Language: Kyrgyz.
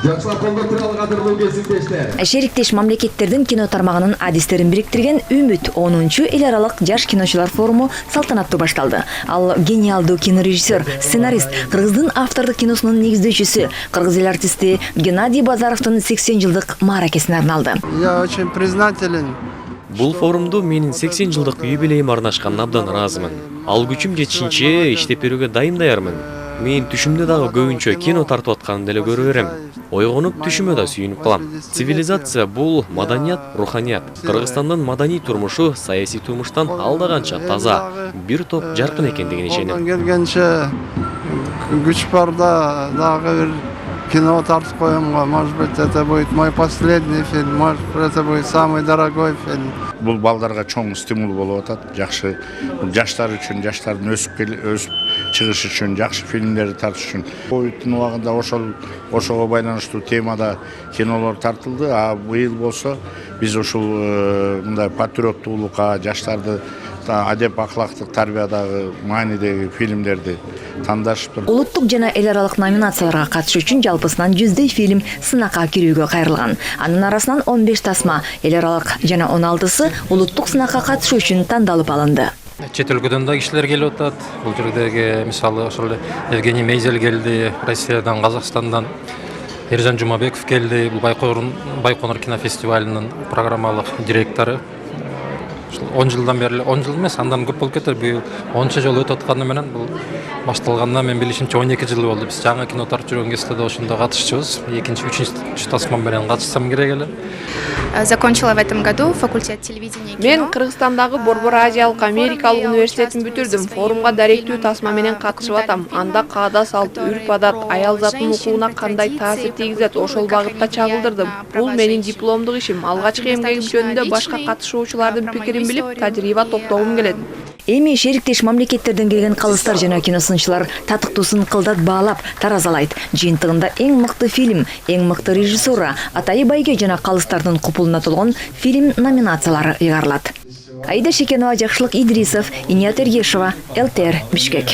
Жакшылар колдор тууралуу кадырлуу кесиптештер. Шериктеш мамлекеттердин кино тармагынын адистерин бириктирген Үмүт 10-чу эл аралык жаш киночулар форуму салтанаттуу башталды. Ал гениалдуу кинорежиссер, сценарист, кыргыздын автордук киносунун негиздөөчүсү, кыргыз эл артисти Геннадий Базаровдун 80-жылдык мааракесине арналды. Я очень признателен. Бул форумду менин 80 жылдык юбилейим арнашканына абдан ыраазымын. Ал күчүм жетишинче иштеп берүүгө дайын даярмын. Мен түшүмдө дагы көбүнчө кино тартып атканын деле көрө берем. Ойгонуп түшүмө да сүйүнүп калам. Цивилизация бул маданият, руханият. Кыргызстандын маданий турмушу саясий турмуштан алда канча таза, бир топ жаркын экендигине ишенем. Келгенче күч барда дагы бир кино тартып коем. Может быть, это будет мой последний фильм, может, это будет самый дорогой фильм. Бул балдарга чоң стимул болуп атат. Жакшы жаштар үчүн, жаштардын өсүп чыгышы үчүн, жакшы фильмдерди тартыш үчүн. Ковидтин убагында ошого байланыштуу темада кинолор тартылды. А быйыл болсо биз ушул мындай патриоттуулукка, жаштарды адеп акылактык тарбиядагы маанидеги фильмдерди тандашыптыр. Улуттук жана эл аралык номинацияларга катышуу үчүн жалпысынан 100 фильм сынакка кирүүгө кайрылган. Анын арасынан 15 тасма эл аралык жана 16сы улуттук сынакка катышуу үчүн тандалып алынды. Чет өлкөдөн да кишилер келип атат. Бул жердеги мисалы ошол Евгений Мейзель келди, Россиядан, Казакстандан Ержан Жумабеков келди. Бул Байконур кинофестивалынын программалык директору. 10 жылдан бери, 10 жыл эмес, андан көп болуп кетер. Бул 10 жыл өтүп атканы менен бул башталгандан мен билишимче 12 жыл болду. Биз жаңы кино тартып жүргөн кезде да ошондо катышчубуз. Экинчи, үчүнчү тасма менен катышсам керек эле. Закончила в этом году факультет телевидения и кино. Мен Кыргызстандагы Борбор Азиялык Америкалык университетин бүтүрдүм. Форумга даректүү тасма менен катышып атам. Анда каада салт, үрп адат, аял заттын укугуна кандай таасир тийгизет, ошол багытта чагылдырдым. Бул менин дипломдук ишим. Алгачкы эмгегим жөнүндө башка катышуучулардын пикирин билип, тажрыйба топтогум келет. Эми шериктеш мамлекеттерден келген калыстар жана киносунчулар татыктуусын кылдат баалап, таразалайт. Жыйынтыгында эң мыкты фильм, эң мыкты режиссура, Атайы байге жана калыстардын купулуна толгон фильм номинациялары ыйгарылат. Аида Шекенова, Жакшылык Идрисов, Иният Эргешова, ЛТР, Бишкек.